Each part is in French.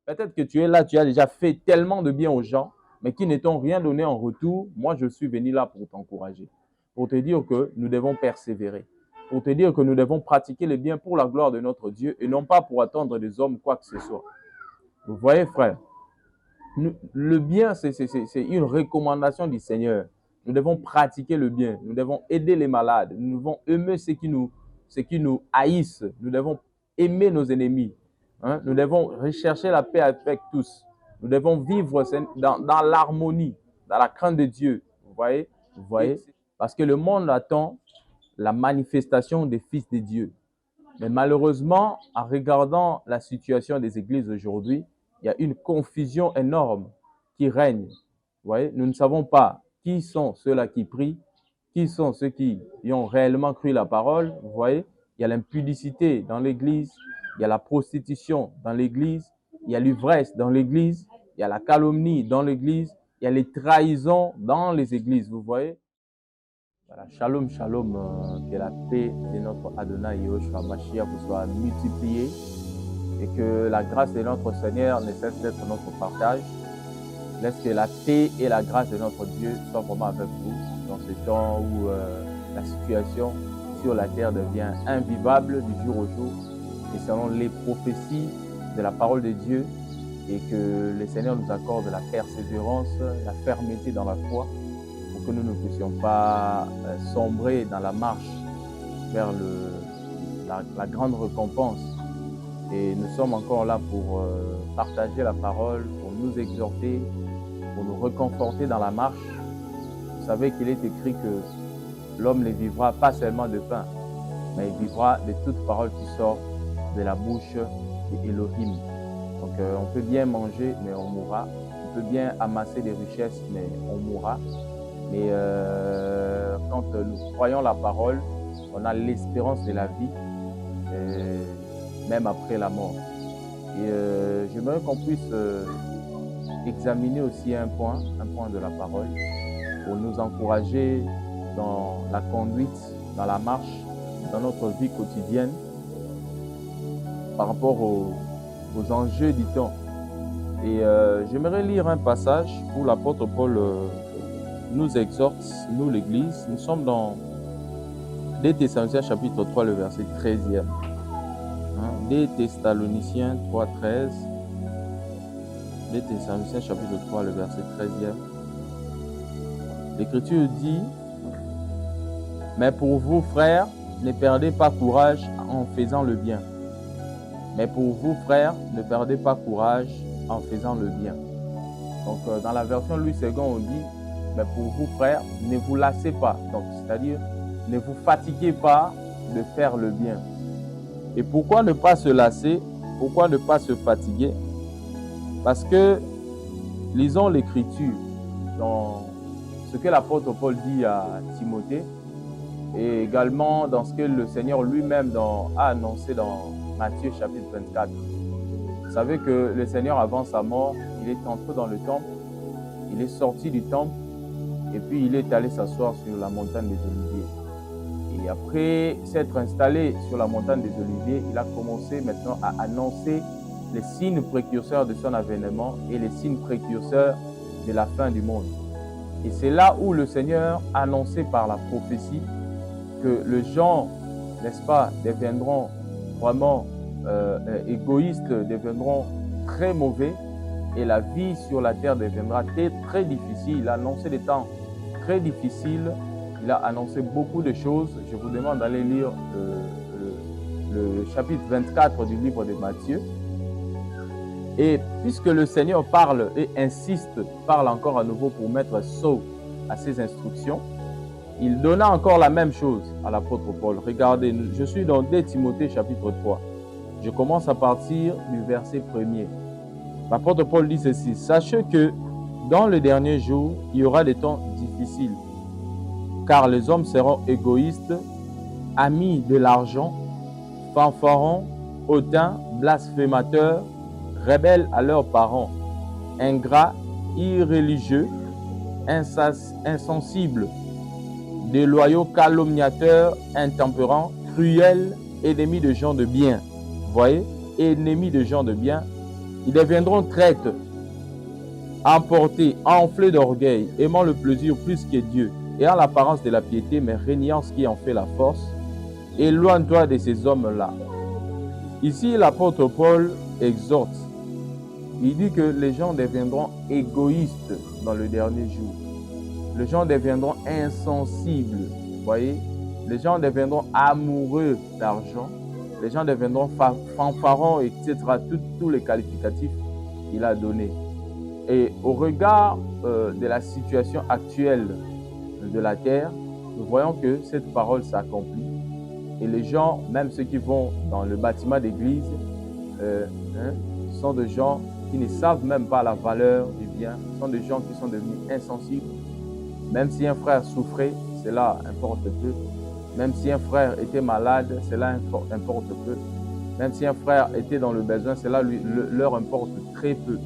Peut-être que tu es là, tu as déjà fait tellement de bien aux gens, mais qui ne t'ont rien donné en retour. Moi, je suis venu là pour t'encourager, pour te dire que nous devons persévérer, pour te dire que nous devons pratiquer le bien pour la gloire de notre Dieu et non pas pour attendre des hommes quoi que ce soit. Vous voyez, frère, le bien, c'est une recommandation du Seigneur. Nous devons pratiquer le bien. Nous devons aider les malades. Nous devons aimer ceux qui nous haïssent. Nous devons aimer nos ennemis. Hein? Nous devons rechercher la paix avec tous. Nous devons vivre dans l'harmonie, dans la crainte de Dieu. Vous voyez? Vous voyez? Parce que le monde attend la manifestation des fils de Dieu. Mais malheureusement, en regardant la situation des églises aujourd'hui, il y a une confusion énorme qui règne. Vous voyez, nous ne savons pas qui sont ceux-là qui prient, qui sont ceux qui ont réellement cru la parole. Vous voyez, il y a l'impudicité dans l'église, il y a la prostitution dans l'église, il y a l'ivresse dans l'église, il y a la calomnie dans l'église, il y a les trahisons dans les églises. Vous voyez? Voilà, shalom, shalom, que la paix de notre Adonai Yahushua Mashiach vous soit multipliée et que la grâce de notre Seigneur ne cesse d'être notre partage. Laisse que la paix et la grâce de notre Dieu soient vraiment avec vous dans ce temps où la situation sur la terre devient invivable du jour au jour et selon les prophéties de la parole de Dieu et que le Seigneur nous accorde la persévérance, la fermeté dans la foi pour que nous ne puissions pas sombrer dans la marche vers la grande récompense. Et nous sommes encore là pour partager la parole, pour nous exhorter, pour nous reconforter dans la marche. Vous savez qu'il est écrit que l'homme ne vivra pas seulement de pain, mais il vivra de toute parole qui sort de la bouche d'Elohim. Donc on peut bien manger, mais on mourra. On peut bien amasser des richesses, mais on mourra. Mais quand nous croyons la parole, on a l'espérance de la vie, même après la mort. Et j'aimerais qu'on puisse examiner aussi un point de la parole, pour nous encourager dans la conduite, dans la marche, dans notre vie quotidienne, par rapport aux enjeux du temps. Et j'aimerais lire un passage où l'apôtre Paul nous exhorte, nous l'Église. Nous sommes dans 2 Thessaloniciens chapitre 3, le verset 13e. 2 Thessaloniciens 3, 13. 2 Thessaloniciens chapitre 3, le verset 13e. L'Écriture dit: mais pour vous, frères, ne perdez pas courage en faisant le bien. Mais pour vous, frères, ne perdez pas courage en faisant le bien. Donc, dans la version Louis II, on dit: mais pour vous, frères, ne vous lassez pas. Donc, c'est-à-dire, ne vous fatiguez pas de faire le bien. Et pourquoi ne pas se lasser? Pourquoi ne pas se fatiguer? Parce que, lisons l'Écriture dans ce que l'apôtre Paul dit à Timothée et également dans ce que le Seigneur lui-même a annoncé dans Matthieu chapitre 24. Vous savez que le Seigneur, avant sa mort, il est entré dans le temple, il est sorti du temple et puis il est allé s'asseoir sur la montagne des Oliviers. Et après s'être installé sur la montagne des Oliviers, il a commencé maintenant à annoncer les signes précurseurs de son avènement et les signes précurseurs de la fin du monde. Et c'est là où le Seigneur a annoncé par la prophétie que les gens, n'est-ce pas, deviendront vraiment égoïstes, deviendront très mauvais et la vie sur la terre deviendra très difficile. Il a annoncé des temps très difficiles, il a annoncé beaucoup de choses. Je vous demande d'aller lire le chapitre 24 du livre de Matthieu. Et puisque le Seigneur parle et insiste, parle encore à nouveau pour mettre sceau à ses instructions, il donna encore la même chose à l'apôtre Paul. Regardez, je suis dans 2 Timothée chapitre 3. Je commence à partir du verset 1er. L'apôtre Paul dit ceci: sachez que dans le dernier jour, il y aura des temps difficiles, car les hommes seront égoïstes, amis de l'argent, fanfarons, hautains, blasphémateurs, rebelles à leurs parents, ingrats, irréligieux, insensibles, déloyaux, calomniateurs, intempérants, cruels, ennemis de gens de bien. Vous voyez, ennemis de gens de bien, Ils deviendront traîtres, emportés, enflés d'orgueil, aimant le plaisir plus que Dieu, ayant l'apparence de la piété, mais régnant ce qui en fait la force. Éloigne-toi de ces hommes-là. Ici, l'apôtre Paul exhorte. Il dit que les gens deviendront égoïstes dans le dernier jour. Les gens deviendront insensibles, vous voyez. Les gens deviendront amoureux d'argent. Les gens deviendront fanfarons, etc. Tous les qualificatifs qu'il a donnés. Et au regard de la situation actuelle de la terre, nous voyons que cette parole s'accomplit. Et les gens, même ceux qui vont dans le bâtiment d'église, sont des gens qui ne savent même pas la valeur du bien, sont des gens qui sont devenus insensibles. Même si un frère souffrait, cela importe peu. Même si un frère était malade, cela importe peu. Même si un frère était dans le besoin, cela leur importe très peu.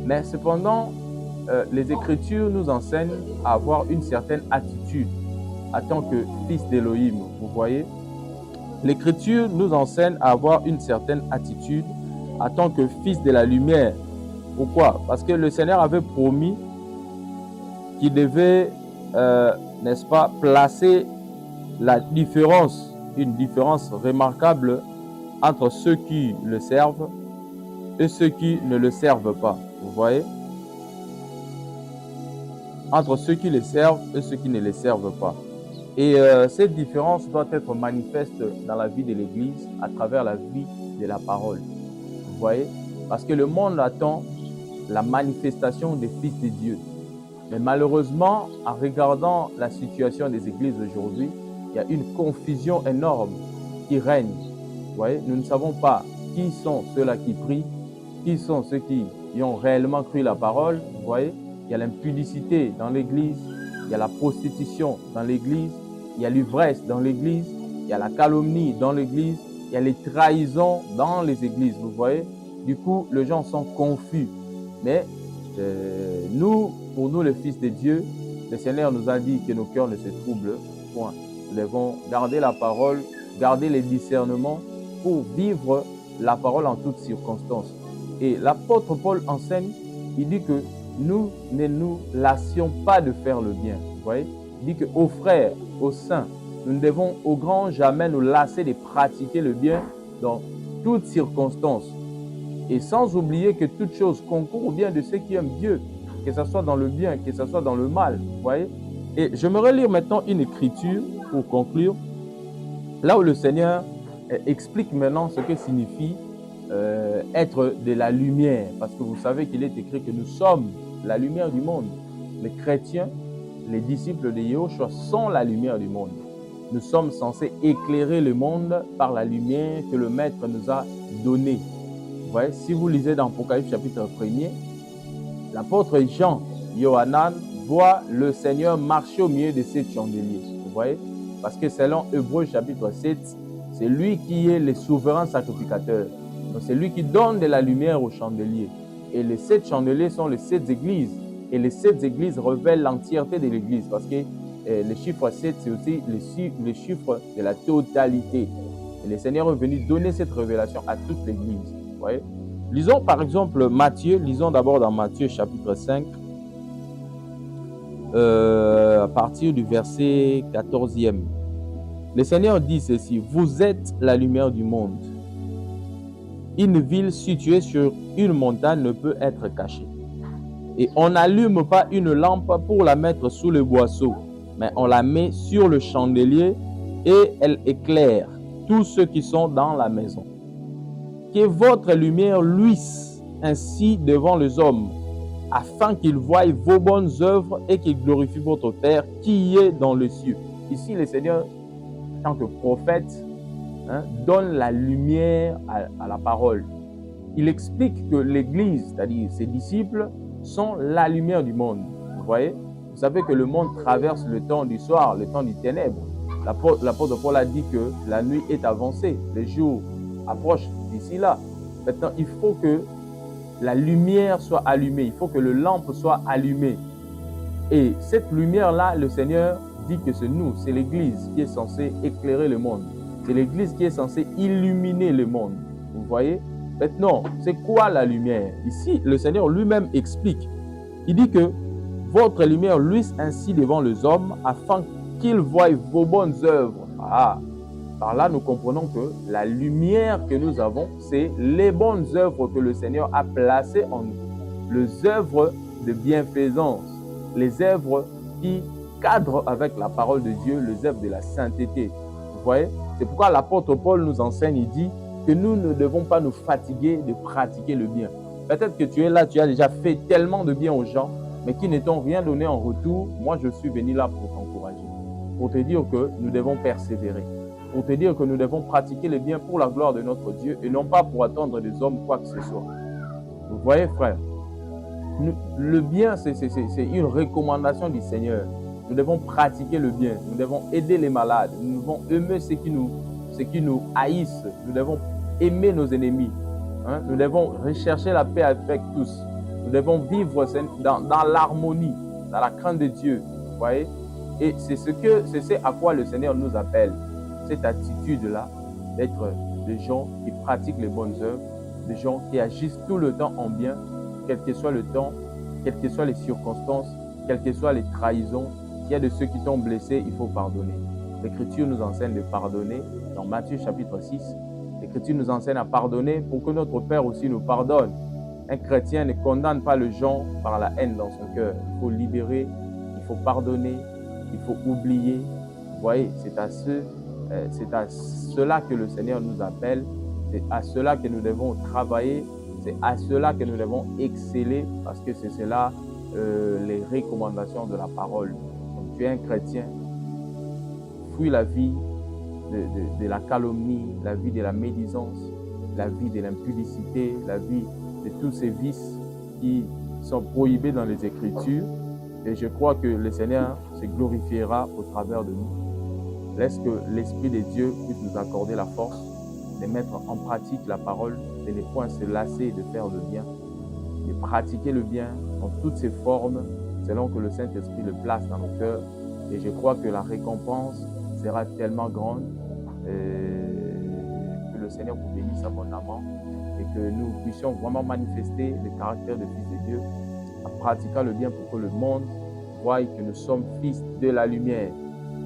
Mais cependant, les Écritures nous enseignent à avoir une certaine attitude en tant que fils d'Élohim. Vous voyez, l'Écriture nous enseigne à avoir une certaine attitude en tant que fils de la lumière. Pourquoi? Parce que le Seigneur avait promis qu'il devait, n'est-ce pas, placer la différence, une différence remarquable entre ceux qui le servent et ceux qui ne le servent pas. Vous voyez? Entre ceux qui le servent et ceux qui ne le servent pas. Et cette différence doit être manifeste dans la vie de l'Église à travers la vie de la parole. Vous voyez? Parce que le monde attend la manifestation des fils de Dieu. Mais malheureusement, en regardant la situation des églises aujourd'hui, il y a une confusion énorme qui règne. Vous voyez? Nous ne savons pas qui sont ceux-là qui prient, qui sont ceux qui ont réellement cru la parole. Vous voyez? Il y a l'impudicité dans l'église, il y a la prostitution dans l'église, il y a l'ivresse dans l'église, il y a la calomnie dans l'église, il y a les trahisons dans les églises. Vous voyez? Du coup, les gens sont confus. Mais pour nous, les fils de Dieu, le Seigneur nous a dit que nos cœurs ne se troublent point. Nous devons garder la parole, garder les discernements pour vivre la parole en toutes circonstances. Et l'apôtre Paul enseigne, il dit que nous ne nous lassions pas de faire le bien. Vous voyez? Il dit qu'aux frères, aux saints, nous ne devons au grand jamais nous lasser de pratiquer le bien dans toutes circonstances. Et sans oublier que toute chose concourt au bien de ceux qui aiment Dieu, que ce soit dans le bien, que ce soit dans le mal. Vous voyez? Et j'aimerais lire maintenant une écriture pour conclure, là où le Seigneur explique maintenant ce que signifie être de la lumière. Parce que vous savez qu'il est écrit que nous sommes la lumière du monde. Les chrétiens, les disciples de Yahushua sont la lumière du monde. Nous sommes censés éclairer le monde par la lumière que le Maître nous a donnée. Vous voyez, si vous lisez dans Apocalypse chapitre 1er, l'apôtre Jean, Yohanan, voit le Seigneur marcher au milieu de 7 chandeliers. Vous voyez? Parce que selon Hébreux chapitre 7, c'est lui qui est le souverain sacrificateur. Donc c'est lui qui donne de la lumière aux chandeliers. Et les 7 chandeliers sont les 7 églises. Et les 7 églises révèlent l'entièreté de l'église. Parce que le chiffre 7, c'est aussi le chiffre de la totalité. Et le Seigneur est venu donner cette révélation à toute l'église. Vous voyez? Lisons par exemple Matthieu. Lisons d'abord dans Matthieu chapitre 5. À partir du verset 14e. Le Seigneur dit ceci: vous êtes la lumière du monde. Une ville située sur une montagne ne peut être cachée. Et on n'allume pas une lampe pour la mettre sous le boisseau, mais on la met sur le chandelier et elle éclaire tous ceux qui sont dans la maison. Que votre lumière luise ainsi devant les hommes, afin qu'ils voient vos bonnes œuvres et qu'ils glorifient votre Père qui est dans les cieux. Ici, le Seigneur, en tant que prophète, donne la lumière à la parole. Il explique que l'Église, c'est-à-dire ses disciples, sont la lumière du monde. Vous voyez? Vous savez que le monde traverse le temps du soir, le temps du ténèbre. L'apôtre Paul a dit que la nuit est avancée, le jour approche d'ici là. Maintenant, il faut que la lumière soit allumée, il faut que le lampe soit allumée. Et cette lumière-là, le Seigneur dit que c'est nous, c'est l'Église qui est censée éclairer le monde. C'est l'Église qui est censée illuminer le monde. Vous voyez? Maintenant, c'est quoi la lumière? Ici, le Seigneur lui-même explique. Il dit que votre lumière luise ainsi devant les hommes afin qu'ils voient vos bonnes œuvres. Ah, par là, nous comprenons que la lumière que nous avons, c'est les bonnes œuvres que le Seigneur a placées en nous. Les œuvres de bienfaisance, les œuvres qui cadrent avec la parole de Dieu, les œuvres de la sainteté. Vous voyez? C'est pourquoi l'apôtre Paul nous enseigne, il dit que nous ne devons pas nous fatiguer de pratiquer le bien. Peut-être que tu es là, tu as déjà fait tellement de bien aux gens, mais qui ne t'ont rien donné en retour. Moi, je suis venu là pour t'encourager, pour te dire que nous devons persévérer, pour te dire que nous devons pratiquer le bien pour la gloire de notre Dieu et non pas pour attendre des hommes quoi que ce soit. Vous voyez, frère, le bien, c'est une recommandation du Seigneur. Nous devons pratiquer le bien, nous devons aider les malades, nous devons aimer ceux qui nous haïssent, nous devons aimer nos ennemis. Nous devons rechercher la paix avec tous. Nous devons vivre dans l'harmonie, dans la crainte de Dieu. Vous voyez? Et c'est ce à quoi le Seigneur nous appelle. Cette attitude-là, d'être des gens qui pratiquent les bonnes œuvres, des gens qui agissent tout le temps en bien, quel que soit le temps, quelles que soient les circonstances, quelles que soient les trahisons. S'il y a de ceux qui sont blessés, il faut pardonner. L'Écriture nous enseigne de pardonner. Dans Matthieu chapitre 6, l'Écriture nous enseigne à pardonner pour que notre Père aussi nous pardonne. Un chrétien ne condamne pas les gens par la haine dans son cœur. Il faut libérer, il faut pardonner, il faut oublier. Vous voyez, c'est à cela que le Seigneur nous appelle. C'est à cela que nous devons travailler. C'est à cela que nous devons exceller parce que c'est cela les recommandations de la parole. Donc tu es un chrétien, fuis la vie de la calomnie, la vie de la médisance, la vie de l'impudicité, la vie de tous ces vices qui sont prohibés dans les Écritures. Et je crois que le Seigneur se glorifiera au travers de nous. Laisse que l'Esprit de Dieu puisse nous accorder la force de mettre en pratique la parole, de ne point se lasser de faire le bien, de pratiquer le bien dans toutes ses formes, selon que le Saint-Esprit le place dans nos cœurs. Et je crois que la récompense sera tellement grande que le Seigneur vous bénisse abondamment et que nous puissions vraiment manifester le caractère de fils de Dieu en pratiquant le bien pour que le monde voie que nous sommes fils de la lumière.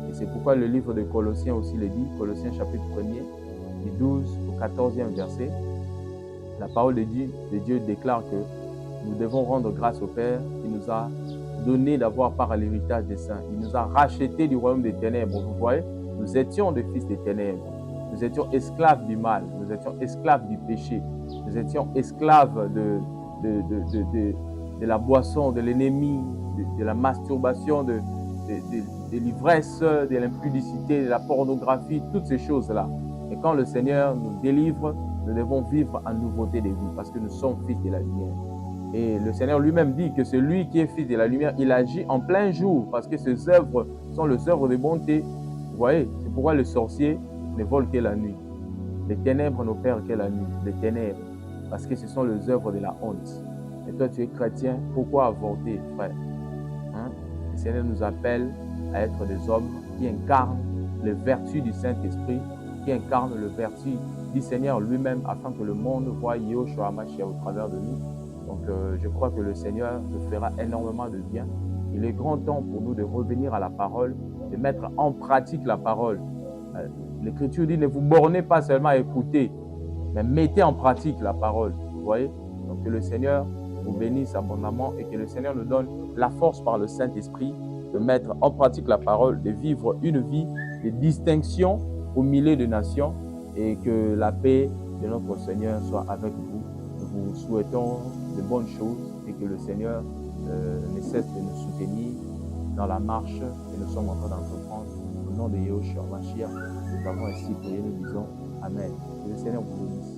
Et c'est pourquoi le livre de Colossiens aussi le dit, Colossiens chapitre 1er, du 12 au 14e verset, la parole de Dieu déclare que nous devons rendre grâce au Père qui nous a donné d'avoir part à l'héritage des saints. Il nous a rachetés du royaume des ténèbres. Vous voyez, nous étions des fils des ténèbres. Nous étions esclaves du mal. Nous étions esclaves du péché. Nous étions esclaves de la boisson, de l'ennemi, de la masturbation, de l'ivresse, de l'impudicité, de la pornographie, toutes ces choses-là. Et quand le Seigneur nous délivre, nous devons vivre en nouveauté de vie parce que nous sommes fils de la lumière. Et le Seigneur lui-même dit que celui qui est fils de la lumière, il agit en plein jour parce que ses œuvres sont les œuvres de bonté. Vous voyez, c'est pourquoi le sorcier ne vole que la nuit. Les ténèbres n'opèrent que la nuit, les ténèbres, parce que ce sont les œuvres de la honte. Et toi, tu es chrétien, pourquoi avorter, frère? Le Seigneur nous appelle à être des hommes qui incarnent les vertus du Saint-Esprit, qui incarnent les vertus du Seigneur lui-même, afin que le monde voie Yahushua HaMashiach au travers de nous. Donc, je crois que le Seigneur nous fera énormément de bien. Il est grand temps pour nous de revenir à la parole, de mettre en pratique la parole. L'Écriture dit, ne vous bornez pas seulement à écouter, mais mettez en pratique la parole. Vous voyez? Donc, que le Seigneur vous bénisse abondamment et que le Seigneur nous donne la force par le Saint-Esprit de mettre en pratique la parole, de vivre une vie de distinction au milieu des nations et que la paix de notre Seigneur soit avec vous. Nous vous souhaitons de bonnes choses et que le Seigneur ne cesse de nous soutenir dans la marche que nous sommes en train d'entreprendre. Au nom de Yahushua HaMashiach, nous avons ainsi prié, nous disons Amen. Que le Seigneur vous bénisse.